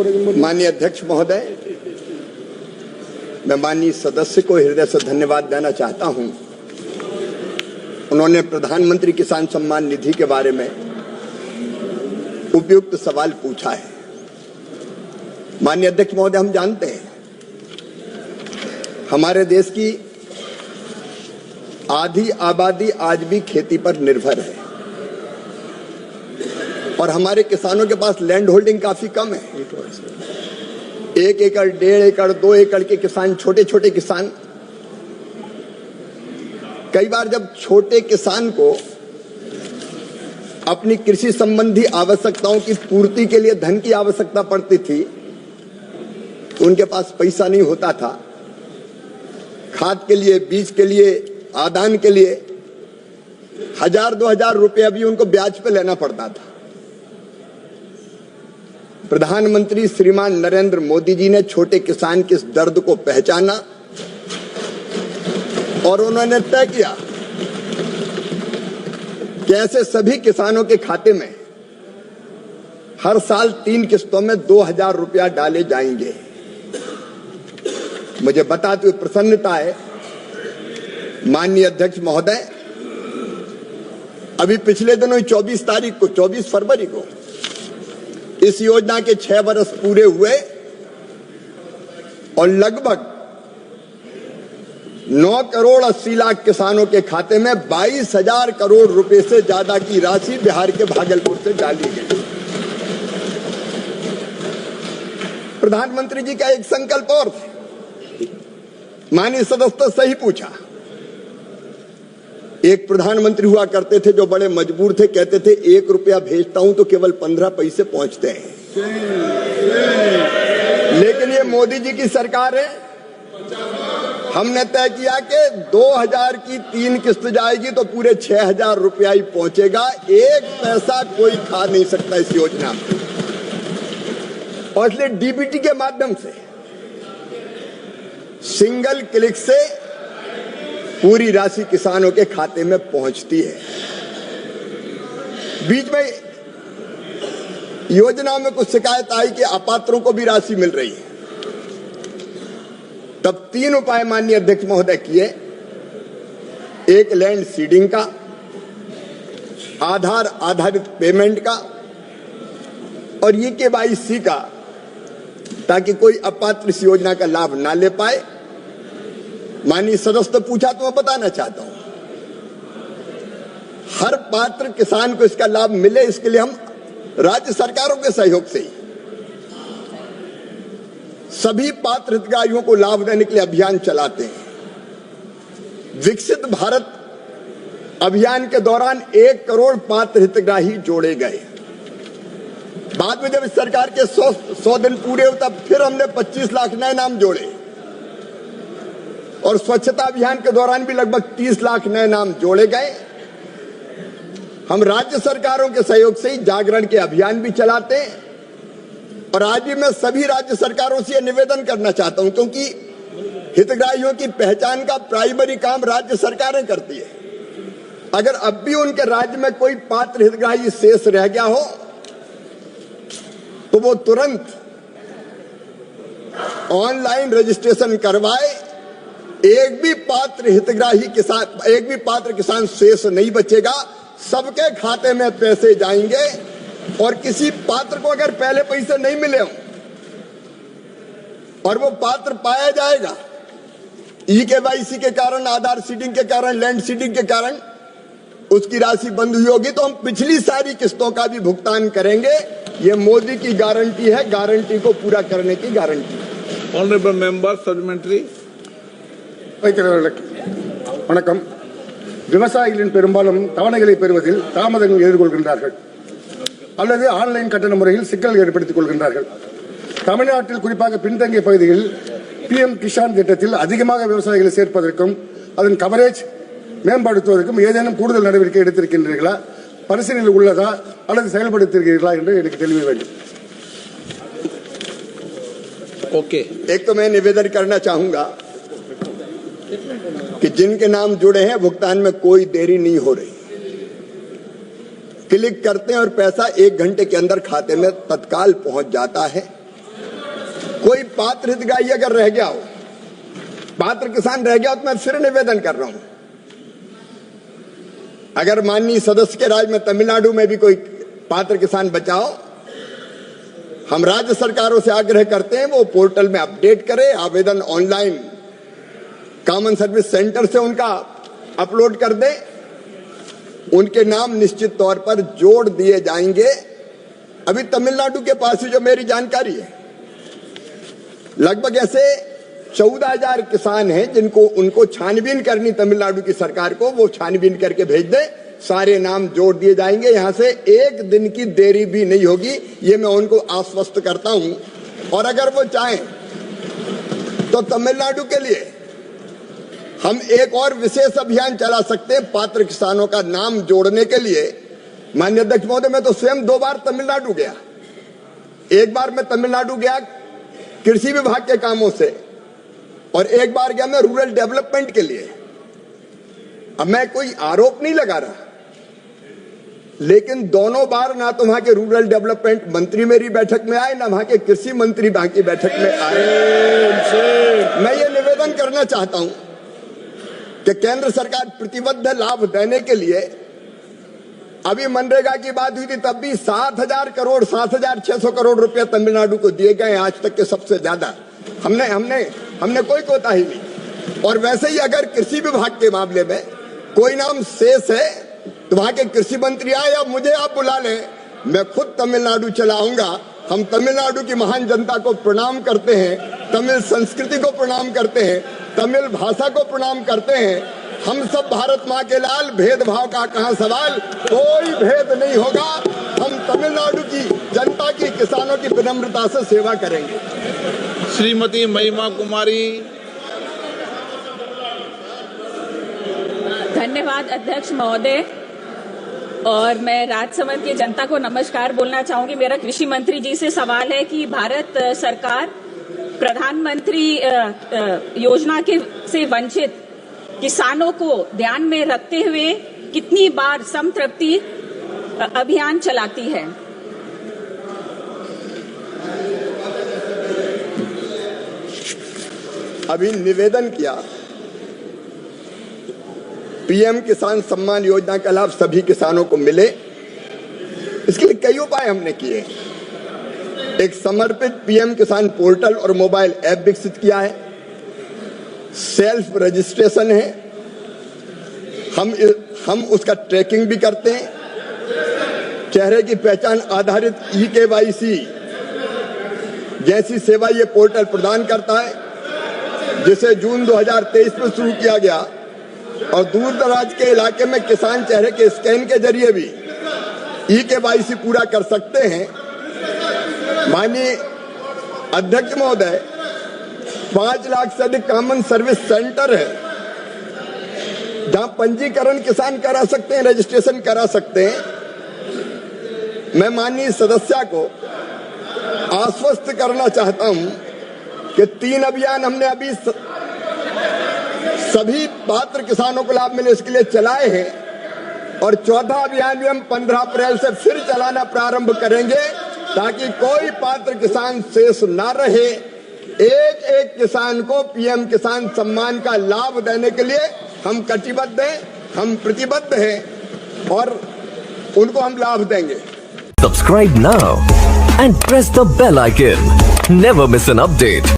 माननीय अध्यक्ष महोदय, मैं माननीय सदस्य को हृदय से धन्यवाद देना चाहता हूं। उन्होंने प्रधानमंत्री किसान सम्मान निधि के बारे में उपयुक्त सवाल पूछा है। माननीय अध्यक्ष महोदय, हम जानते हैं हमारे देश की आधी आबादी आज भी खेती पर निर्भर है और हमारे किसानों के पास लैंड होल्डिंग काफी कम है। 1 एकड़, 1.5 एकड़, 2 एकड़ के किसान, छोटे छोटे किसान। कई बार जब छोटे किसान को अपनी कृषि संबंधी आवश्यकताओं की पूर्ति के लिए धन की आवश्यकता पड़ती थी तो उनके पास पैसा नहीं होता था। खाद के लिए, बीज के लिए, आदान के लिए 1000-2000 रुपया भी उनको ब्याज पे लेना पड़ता था। प्रधानमंत्री श्रीमान नरेंद्र मोदी जी ने छोटे किसान के इस दर्द को पहचाना और उन्होंने तय किया कि ऐसे सभी किसानों के खाते में हर साल 3 किस्तों में 2000 रुपया डाले जाएंगे। मुझे बताते हुए प्रसन्नता है माननीय अध्यक्ष महोदय, अभी पिछले दिनों 24 फरवरी को इस योजना के 6 वर्ष पूरे हुए और लगभग 9 करोड़ 80 लाख किसानों के खाते में 22,000 करोड़ रुपए से ज्यादा की राशि बिहार के भागलपुर से डाली गई। प्रधानमंत्री जी का एक संकल्प और था। माननीय सदस्य ने सही पूछा। एक प्रधानमंत्री हुआ करते थे जो बड़े मजबूर थे, कहते थे 1 रुपया भेजता हूं तो केवल 15 पैसे पहुंचते हैं। लेकिन ये मोदी जी की सरकार है। हमने तय किया कि 2000 की 3 किस्त जाएगी तो पूरे 6000 रुपया ही पहुंचेगा। 1 पैसा कोई खा नहीं सकता इस योजना में। और इसलिए डीबीटी के माध्यम से सिंगल क्लिक से पूरी राशि किसानों के खाते में पहुंचती है। बीच में योजना में कुछ शिकायत आई कि अपात्रों को भी राशि मिल रही है। तब 3 उपाय माननीय अध्यक्ष महोदय किए। एक लैंड सीडिंग का, आधार आधारित पेमेंट का और ये KYC का, ताकि कोई अपात्र इस योजना का लाभ ना ले पाए। माननीय सदस्य ने पूछा तो मैं बताना चाहता हूं, हर पात्र किसान को इसका लाभ मिले, इसके लिए हम राज्य सरकारों के सहयोग से ही सभी पात्र हितग्राहियों को लाभ देने के लिए अभियान चलाते हैं। विकसित भारत अभियान के दौरान 1 करोड़ पात्र हितग्राही जोड़े गए। बाद में जब इस सरकार के 100 दिन पूरे हुए तब फिर हमने 25 लाख नए नाम जोड़े और स्वच्छता अभियान के दौरान भी लगभग 30 लाख नए नाम जोड़े गए। हम राज्य सरकारों के सहयोग से ही जागरण के अभियान भी चलाते हैं और आज भी मैं सभी राज्य सरकारों से यह निवेदन करना चाहता हूं, क्योंकि हितग्राहियों की पहचान का प्राइमरी काम राज्य सरकारें करती है। अगर अब भी उनके राज्य में कोई पात्र हितग्राही शेष रह गया हो तो वो तुरंत ऑनलाइन रजिस्ट्रेशन करवाए। एक भी पात्र किसान शेष नहीं बचेगा। सबके खाते में पैसे जाएंगे और किसी पात्र को अगर पहले पैसे नहीं मिले हो और वो पात्र पाया जाएगा KYC के कारण, आधार सीडिंग के कारण, लैंड सीडिंग के कारण उसकी राशि बंद हुई होगी तो हम पिछली सारी किस्तों का भी भुगतान करेंगे। ये मोदी की गारंटी है, गारंटी को पूरा करने की गारंटी। Honourable member supplementary. வணக்கம். விவசாயிகளின் பெரும்பாலும் தவணைகளை பெறுவதில் தாமதங்கள் எதிர்கொள்கின்றார்கள் அல்லது ஆன்லைன் கட்டண முறையில் சிக்கல்கள் ஏற்படுத்திக் கொள்கின்றார்கள். தமிழ்நாட்டில் குறிப்பாக பின்தங்கிய பகுதிகளில் PM கிஷான் திட்டத்தில் அதிகமாக விவசாயிகளை சேர்ப்பதற்கும் அதன் கவரேஜ் மேம்படுத்துவதற்கும் ஏதேனும் கூடுதல் நடவடிக்கை எடுத்திருக்கின்றீர்களா, பரிசீலனையில் உள்ளதா அல்லது செயல்படுத்தியிருக்கிறீர்களா என்று எனக்கு தெளிவு வேண்டும். ओके, एक तो मैं निवेदन करना चाहूंगा कि जिनके नाम जुड़े हैं भुगतान में कोई देरी नहीं हो रही। क्लिक करते हैं और पैसा 1 घंटे के अंदर खाते में तत्काल पहुंच जाता है। कोई पात्र हितग्राही अगर रह गया हो, पात्र किसान रह गया हो, तो मैं फिर निवेदन कर रहा हूं, अगर माननीय सदस्य के राज्य में तमिलनाडु में भी कोई पात्र किसान बचाओ, हम राज्य सरकारों से आग्रह करते हैं वो पोर्टल में अपडेट करे, आवेदन ऑनलाइन कॉमन सर्विस सेंटर से उनका अपलोड कर दे, उनके नाम निश्चित तौर पर जोड़ दिए जाएंगे। अभी तमिलनाडु के पास ही जो मेरी जानकारी है, लगभग ऐसे 14,000 किसान हैं जिनको उनको छानबीन करनी तमिलनाडु की सरकार को, वो छानबीन करके भेज दे, सारे नाम जोड़ दिए जाएंगे। यहां से एक दिन की देरी भी नहीं होगी, ये मैं उनको आश्वस्त करता हूं। और अगर वो चाहें तो तमिलनाडु के लिए हम एक और विशेष अभियान चला सकते हैं पात्र किसानों का नाम जोड़ने के लिए। माननीय अध्यक्ष महोदय, मैं तो स्वयं 2 बार तमिलनाडु गया। एक बार मैं तमिलनाडु गया कृषि विभाग के कामों से, और एक बार गया मैं रूरल डेवलपमेंट के लिए। अब मैं कोई आरोप नहीं लगा रहा, लेकिन दोनों बार ना तो वहां के रूरल डेवलपमेंट मंत्री मेरी बैठक में आए, ना वहां के कृषि मंत्री वहां की बैठक में आए। मैं ये निवेदन करना चाहता हूं कि केंद्र सरकार प्रतिबद्ध लाभ देने के लिए, अभी मनरेगा की बात हुई थी तब भी 7,000 करोड़ 7,600 करोड़ रुपए तमिलनाडु को दिए गए, आज तक के सबसे ज्यादा। हमने कोई कोताही नहीं। और वैसे ही अगर कृषि विभाग के मामले में कोई नाम शेष है तो वहां के कृषि मंत्री आए या मुझे आप बुला लें, मैं खुद तमिलनाडु चलाऊंगा। हम तमिलनाडु की महान जनता को प्रणाम करते हैं, तमिल संस्कृति को प्रणाम करते हैं, तमिल भाषा को प्रणाम करते हैं। हम सब भारत माँ के लाल, भेदभाव का कहाँ सवाल, कोई भेद नहीं होगा। हम तमिलनाडु की जनता की, किसानों की विनम्रता से सेवा करेंगे। श्रीमती महिमा कुमारी। धन्यवाद अध्यक्ष महोदय। और मैं राजसमंद की जनता को नमस्कार बोलना चाहूंगी। मेरा कृषि मंत्री जी से सवाल है कि भारत सरकार प्रधानमंत्री योजना के से वंचित किसानों को ध्यान में रखते हुए कितनी बार संतृप्ति अभियान चलाती है? अभी निवेदन किया, पीएम किसान सम्मान योजना का लाभ सभी किसानों को मिले, इसके लिए कई उपाय हमने किए। एक समर्पित पीएम किसान पोर्टल और मोबाइल ऐप विकसित किया है, सेल्फ रजिस्ट्रेशन है, हम उसका ट्रैकिंग भी करते हैं, चेहरे की पहचान आधारित ई-केवाईसी जैसी सेवा ये पोर्टल प्रदान करता है, जिसे जून 2023 में शुरू किया गया। और दूर दराज के इलाके में किसान चेहरे के स्कैन के जरिए भी ई-केवाईसी पूरा कर सकते हैं। माननीय अध्यक्ष महोदय, 5 लाख से अधिक कॉमन सर्विस सेंटर है जहां पंजीकरण किसान करा सकते हैं, रजिस्ट्रेशन करा सकते हैं। मैं माननीय सदस्य को आश्वस्त करना चाहता हूं कि 3 अभियान हमने अभी सभी पात्र किसानों को लाभ मिले इसके लिए चलाए हैं, और 4था अभियान भी हम 15 अप्रैल से फिर चलाना प्रारंभ करेंगे, ताकि कोई पात्र किसान शेष ना रहे। एक एक किसान को पीएम किसान सम्मान का लाभ देने के लिए हम कटिबद्ध हैं, हम प्रतिबद्ध हैं, और उनको हम लाभ देंगे। Subscribe now and press the bell icon. Never miss an update.